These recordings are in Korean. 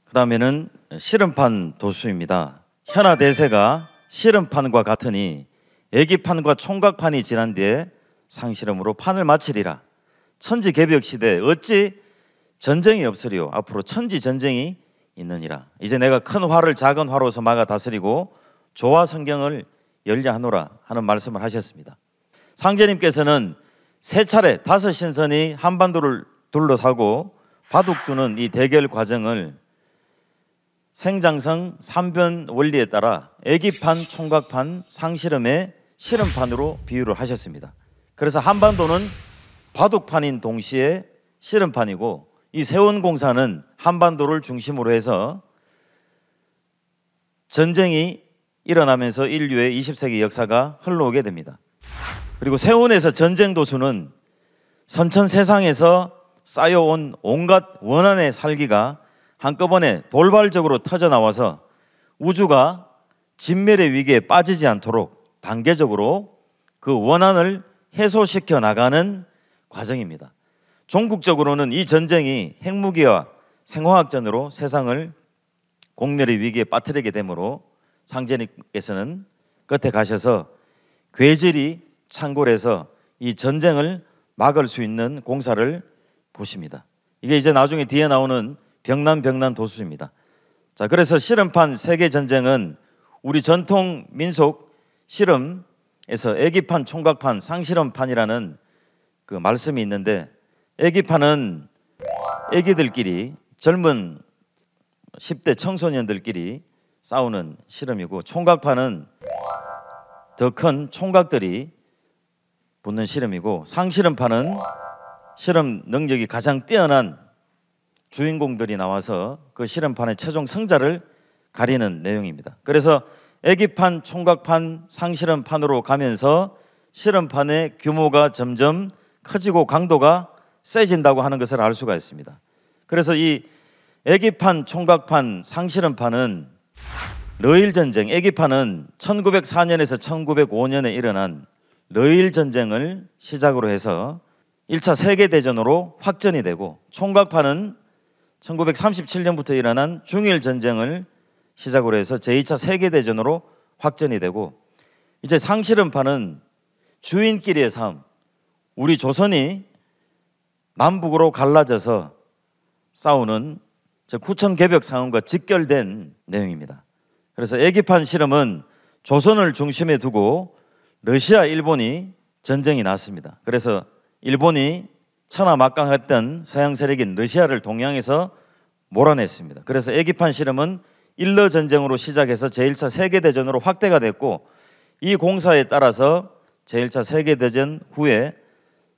그 다음에는 씨름판 도수입니다. 현아 대세가 씨름판과 같으니 애기판과 총각판이 지난 뒤에 상실험으로 판을 마치리라. 천지개벽시대 어찌 전쟁이 없으리요. 앞으로 천지전쟁이 있느니라. 이제 내가 큰 화를 작은 화로서 막아 다스리고 조화 성경을 열려하노라 하는 말씀을 하셨습니다. 상제님께서는 세 차례 다섯 신선이 한반도를 둘러싸고 바둑두는 이 대결 과정을 생장성 삼변 원리에 따라 애기판, 총각판, 상실험의 실험판으로 비유를 하셨습니다. 그래서 한반도는 바둑판인 동시에 실험판이고, 이 세원공사는 한반도를 중심으로 해서 전쟁이 일어나면서 인류의 20세기 역사가 흘러오게 됩니다. 그리고 세원에서 전쟁 도수는 선천세상에서 쌓여온 온갖 원한의 살기가 한꺼번에 돌발적으로 터져나와서 우주가 진멸의 위기에 빠지지 않도록 단계적으로 그 원한을 해소시켜 나가는 과정입니다. 종국적으로는 이 전쟁이 핵무기와 생화학전으로 세상을 공멸의 위기에 빠뜨리게 되므로 상제님께서는 끝에 가셔서 괴질이 창궐해서 이 전쟁을 막을 수 있는 공사를 보십니다. 이게 이제 나중에 뒤에 나오는 병난 도수입니다. 자, 그래서 실험판 세계전쟁은 우리 전통 민속 실험에서 애기판, 총각판, 상실험판이라는 그 말씀이 있는데, 애기판은 애기들끼리, 젊은 10대 청소년들끼리 싸우는 실험이고, 총각판은 더 큰 총각들이 붙는 실험이고, 상실험판은 실험 능력이 가장 뛰어난 주인공들이 나와서 그 실험판의 최종 승자를 가리는 내용입니다. 그래서 애기판, 총각판, 상실험판으로 가면서 실험판의 규모가 점점 커지고 강도가 세진다고 하는 것을 알 수가 있습니다. 그래서 이 애기판, 총각판, 상실험판은 러일전쟁, 애기판은 1904년에서 1905년에 일어난 러일전쟁을 시작으로 해서 1차 세계대전으로 확전이 되고, 총각판은 1937년부터 일어난 중일전쟁을 시작으로 해서 제2차 세계대전으로 확전이 되고, 이제 상실험판은 주인끼리의 싸움, 우리 조선이 남북으로 갈라져서 싸우는 후천개벽 상황과 직결된 내용입니다. 그래서 애기판 실험은 조선을 중심에 두고 러시아, 일본이 전쟁이 났습니다. 그래서 일본이 천하막강했던 서양 세력인 러시아를 동양에서 몰아냈습니다. 그래서 애기판 실험은 일러 전쟁으로 시작해서 제1차 세계대전으로 확대가 됐고, 이 공사에 따라서 제1차 세계대전 후에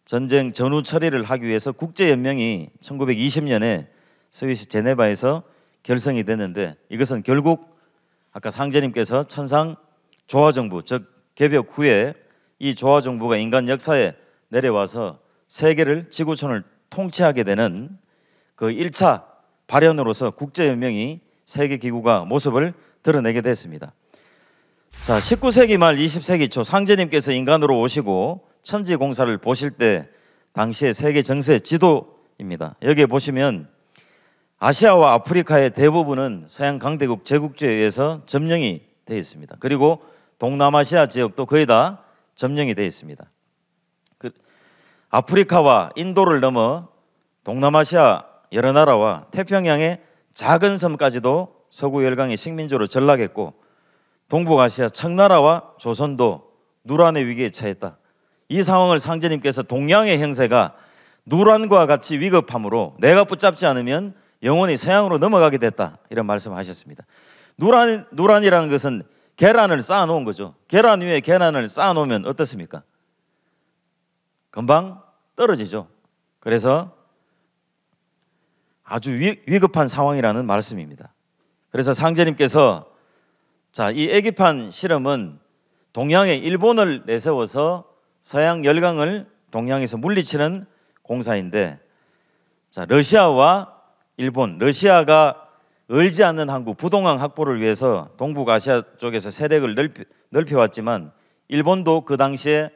전쟁 전후 처리를 하기 위해서 국제연맹이 1920년에 스위스 제네바에서 결성이 됐는데, 이것은 결국 아까 상제님께서 천상 조화정부, 즉 개벽 후에 이 조화정부가 인간 역사에 내려와서 세계를, 지구촌을 통치하게 되는 그 1차 발현으로서 국제연맹이 세계기구가 모습을 드러내게 됐습니다. 자, 19세기 말 20세기 초 상제님께서 인간으로 오시고 천지공사를 보실 때 당시의 세계 정세 지도입니다. 여기에 보시면 아시아와 아프리카의 대부분은 서양 강대국 제국주의에 의해서 점령이 되어 있습니다. 그리고 동남아시아 지역도 거의 다 점령이 되어 있습니다. 아프리카와 인도를 넘어 동남아시아 여러 나라와 태평양의 작은 섬까지도 서구 열강의 식민지로 전락했고, 동북아시아 청나라와 조선도 누란의 위기에 처했다. 이 상황을 상제님께서 동양의 형세가 누란과 같이 위급함으로 내가 붙잡지 않으면 영원히 서양으로 넘어가게 됐다, 이런 말씀을 하셨습니다. 누란이라는 것은 계란을 쌓아놓은 거죠. 계란 위에 계란을 쌓아놓으면 어떻습니까? 금방 떨어지죠. 그래서 아주 위급한 상황이라는 말씀입니다. 그래서 상제님께서 이 애기판 실험은 동양의 일본을 내세워서 서양 열강을 동양에서 물리치는 공사인데, 러시아와 일본, 러시아가 얼지 않는 항구, 부동항 확보를 위해서 동북아시아 쪽에서 세력을 넓혀왔지만, 일본도 그 당시에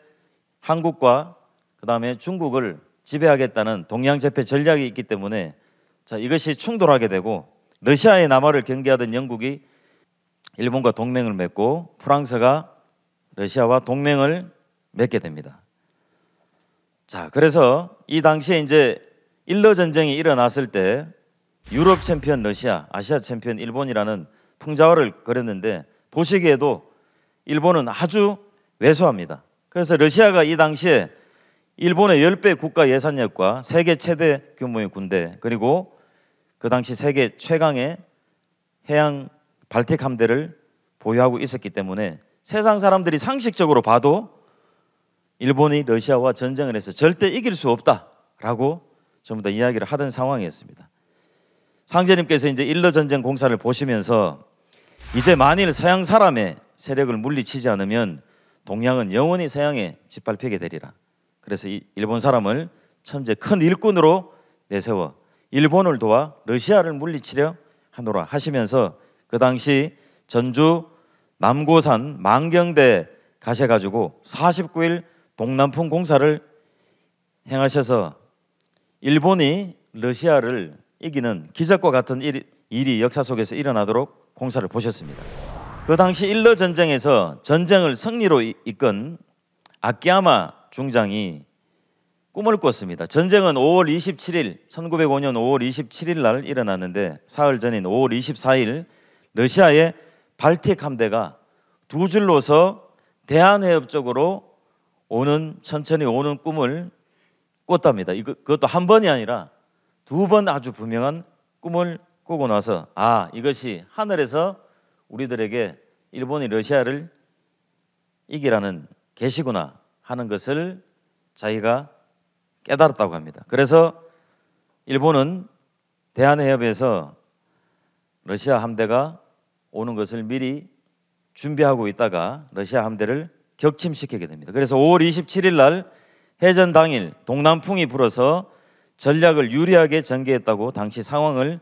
한국과 그 다음에 중국을 지배하겠다는 동양제패 전략이 있기 때문에 이것이 충돌하게 되고, 러시아의 남하를 경계하던 영국이 일본과 동맹을 맺고 프랑스가 러시아와 동맹을 맺게 됩니다. 자, 그래서 이 당시에 이제 일러 전쟁이 일어났을 때 유럽 챔피언 러시아, 아시아 챔피언 일본이라는 풍자화를 그렸는데 보시기에도 일본은 아주 왜소합니다. 그래서 러시아가 이 당시에 일본의 10배 국가 예산력과 세계 최대 규모의 군대, 그리고 그 당시 세계 최강의 해양 발틱 함대를 보유하고 있었기 때문에 세상 사람들이 상식적으로 봐도 일본이 러시아와 전쟁을 해서 절대 이길 수 없다라고 전부 다 이야기를 하던 상황이었습니다. 상제님께서 이제 일러 전쟁 공사를 보시면서 이제 만일 서양 사람의 세력을 물리치지 않으면 동양은 영원히 서양에 짓밟히게 되리라. 그래서 이 일본 사람을 천재 큰 일꾼으로 내세워 일본을 도와 러시아를 물리치려 하노라 하시면서 그 당시 전주 남고산 망경대 가셔가지고 49일 동남풍 공사를 행하셔서 일본이 러시아를 이기는 기적과 같은 일이 역사 속에서 일어나도록 공사를 보셨습니다. 그 당시 일러 전쟁에서 전쟁을 승리로 이끈 아키야마 중장이 꿈을 꿨습니다. 전쟁은 5월 27일 1905년 5월 27일 날 일어났는데 사흘 전인 5월 24일 러시아의 발틱 함대가 두 줄로서 대한해협 쪽으로 천천히 오는 꿈을 꿨답니다. 그것도 한 번이 아니라 두 번 아주 분명한 꿈을 꾸고 나서 이것이 하늘에서 우리들에게 일본이 러시아를 이기라는 계시구나 하는 것을 자기가 깨달았다고 합니다. 그래서 일본은 대한해협에서 러시아 함대가 오는 것을 미리 준비하고 있다가 러시아 함대를 격침시키게 됩니다. 그래서 5월 27일 날 해전 당일 동남풍이 불어서 전략을 유리하게 전개했다고 당시 상황을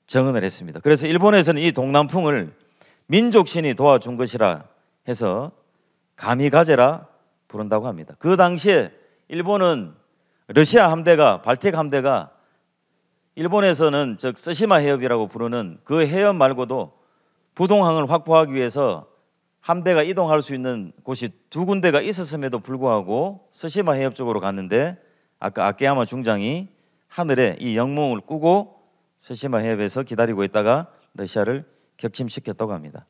정언을 했습니다. 그래서 일본에서는 이 동남풍을 민족신이 도와준 것이라 해서 가미가제라 부른다고 합니다. 그 당시에 일본은 러시아 함대가 발틱 함대가 일본에서는 즉 쓰시마 해협이라고 부르는 그 해협 말고도 부동항을 확보하기 위해서 함대가 이동할 수 있는 곳이 두 군데가 있었음에도 불구하고 쓰시마 해협 쪽으로 갔는데 아까 아키야마 중장이 하늘에 이 영몽을 꾸고 쓰시마 해협에서 기다리고 있다가 러시아를 격침시켰다고 합니다.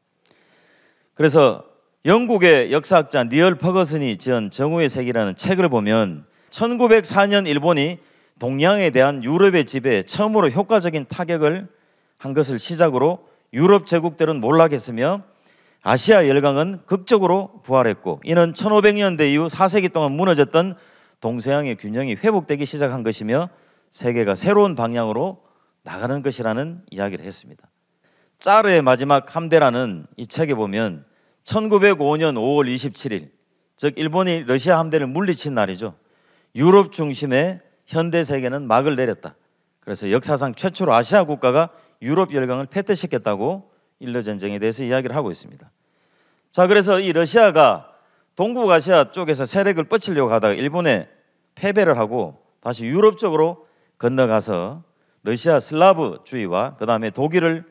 그래서 영국의 역사학자 니얼 퍼거슨이 지은 정오의 세계라는 책을 보면 1904년 일본이 동양에 대한 유럽의 지배에 처음으로 효과적인 타격을 한 것을 시작으로 유럽 제국들은 몰락했으며 아시아 열강은 극적으로 부활했고 이는 1500년대 이후 4세기 동안 무너졌던 동서양의 균형이 회복되기 시작한 것이며 세계가 새로운 방향으로 나가는 것이라는 이야기를 했습니다. 짜르의 마지막 함대라는 이 책에 보면 1905년 5월 27일 즉 일본이 러시아 함대를 물리친 날이죠. 유럽 중심의 현대 세계는 막을 내렸다. 그래서 역사상 최초로 아시아 국가가 유럽 열강을 패퇴시켰다고 일러 전쟁에 대해서 이야기를 하고 있습니다. 자, 그래서 이 러시아가 동북아시아 쪽에서 세력을 뻗치려고 하다가 일본에 패배를 하고 다시 유럽 쪽으로 건너가서 러시아 슬라브주의와 그 다음에 독일을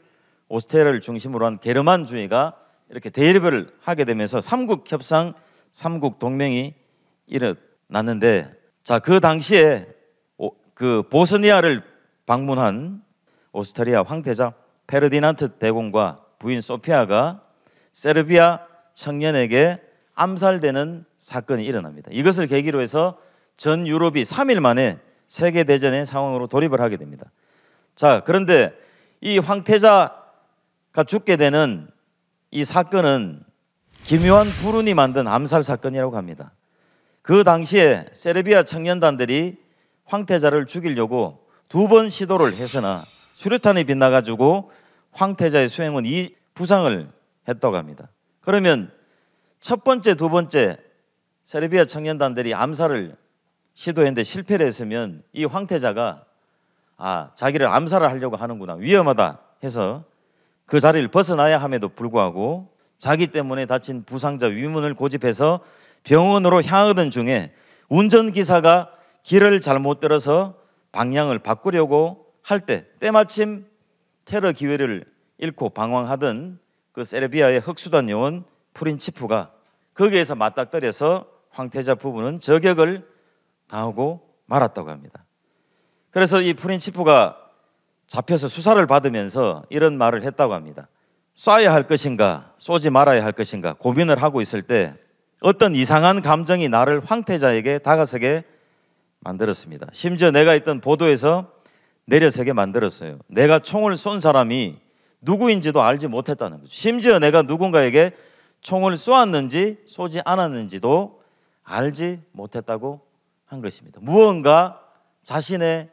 오스트리아를 중심으로 한 게르만주의가 이렇게 대립을 하게 되면서 삼국 협상, 삼국 동맹이 일어났는데 자, 그 당시에 그 보스니아를 방문한 오스트리아 황태자 페르디난트 대공과 부인 소피아가 세르비아 청년에게 암살되는 사건이 일어납니다. 이것을 계기로 해서 전 유럽이 3일 만에 세계대전의 상황으로 돌입을 하게 됩니다. 자, 그런데 이 황태자가 죽게 되는 이 사건은 기묘한 불운이 만든 암살 사건이라고 합니다. 그 당시에 세르비아 청년단들이 황태자를 죽이려고 2번 시도를 했으나 수류탄이 빗나가지고 황태자의 수행은 이 부상을 했다고 합니다. 그러면 첫 번째, 두 번째 세르비아 청년단들이 암살을 시도했는데 실패를 했으면 이 황태자가 자기를 암살을 하려고 하는구나, 위험하다 해서 그 자리를 벗어나야 함에도 불구하고 자기 때문에 다친 부상자 위문을 고집해서 병원으로 향하던 중에 운전기사가 길을 잘못 들어서 방향을 바꾸려고 할 때 때마침 테러 기회를 잃고 방황하던 그 세르비아의 흑수단 요원 프린치프가 거기에서 맞닥뜨려서 황태자 부부는 저격을 당하고 말았다고 합니다. 그래서 이 프린치프가 잡혀서 수사를 받으면서 이런 말을 했다고 합니다. 쏴야 할 것인가 쏘지 말아야 할 것인가 고민을 하고 있을 때 어떤 이상한 감정이 나를 황태자에게 다가서게 만들었습니다. 심지어 내가 있던 보도에서 내려서게 만들었어요. 내가 총을 쏜 사람이 누구인지도 알지 못했다는 거죠. 심지어 내가 누군가에게 총을 쏘았는지 쏘지 않았는지도 알지 못했다고 한 것입니다. 무언가 자신의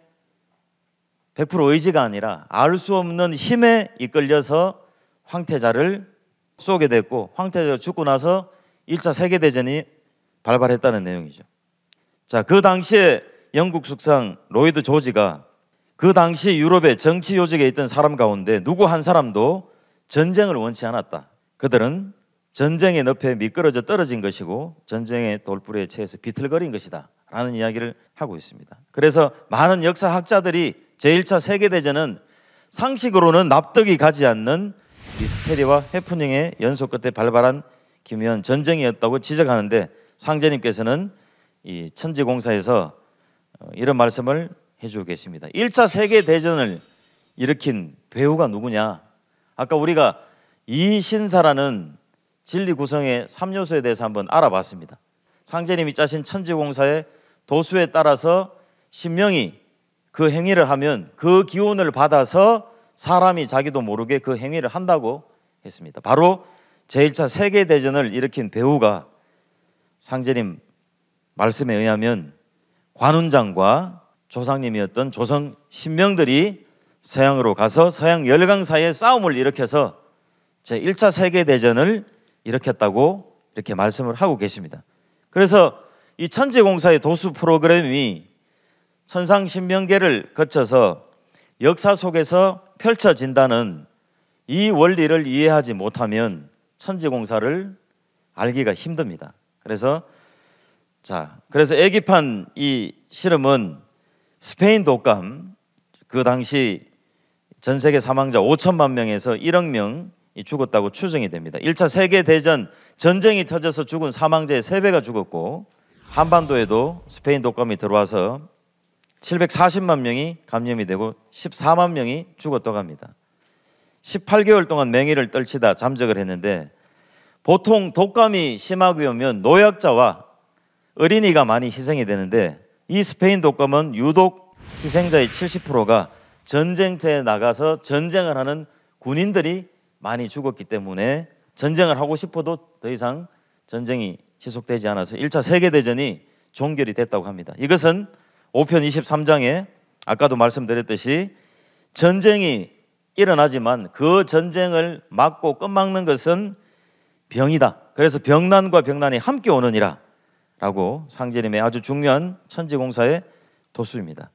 100% 의지가 아니라 알 수 없는 힘에 이끌려서 황태자를 쏘게 됐고 황태자가 죽고 나서 1차 세계대전이 발발했다는 내용이죠. 자, 그 당시에 영국 숙상 로이드 조지가 그 당시 유럽의 정치 요직에 있던 사람 가운데 누구 한 사람도 전쟁을 원치 않았다. 그들은 전쟁의 늪에 미끄러져 떨어진 것이고 전쟁의 돌부리에 처해서 비틀거린 것이다 라는 이야기를 하고 있습니다. 그래서 많은 역사학자들이 제1차 세계대전은 상식으로는 납득이 가지 않는 미스테리와 해프닝의 연속 끝에 발발한 기묘한 전쟁이었다고 지적하는데 상제님께서는 이 천지공사에서 이런 말씀을 해주고 계십니다. 1차 세계대전을 일으킨 배우가 누구냐? 아까 우리가 이신사라는 진리 구성의 3요소에 대해서 한번 알아봤습니다. 상제님이 짜신 천지공사의 도수에 따라서 신명이 그 행위를 하면 그 기운을 받아서 사람이 자기도 모르게 그 행위를 한다고 했습니다. 바로 제1차 세계대전을 일으킨 배우가 상제님 말씀에 의하면 관운장과 조상님이었던 조선 신명들이 서양으로 가서 서양 열강 사이에 싸움을 일으켜서 제1차 세계대전을 일으켰다고 이렇게 말씀을 하고 계십니다. 그래서 이 천지공사의 도수 프로그램이 천상신명계를 거쳐서 역사 속에서 펼쳐진다는 이 원리를 이해하지 못하면 천지공사를 알기가 힘듭니다. 그래서 애기판 이 실험은 스페인 독감 그 당시 전 세계 사망자 5천만 명에서 1억 명이 죽었다고 추정이 됩니다. 1차 세계대전 전쟁이 터져서 죽은 사망자의 3배가 죽었고 한반도에도 스페인 독감이 들어와서 740만 명이 감염이 되고 14만 명이 죽었다고 합니다. 18개월 동안 맹위를 떨치다 잠적을 했는데 보통 독감이 심하게 오면 노약자와 어린이가 많이 희생이 되는데 이 스페인 독감은 유독 희생자의 70%가 전쟁터에 나가서 전쟁을 하는 군인들이 많이 죽었기 때문에 전쟁을 하고 싶어도 더 이상 전쟁이 지속되지 않아서 1차 세계대전이 종결이 됐다고 합니다. 이것은 5편 23장에 아까도 말씀드렸듯이 전쟁이 일어나지만 그 전쟁을 막고 끝막는 것은 병이다. 그래서 병난과 병난이 함께 오느니라 라고 상제님의 아주 중요한 천지공사의 도수입니다.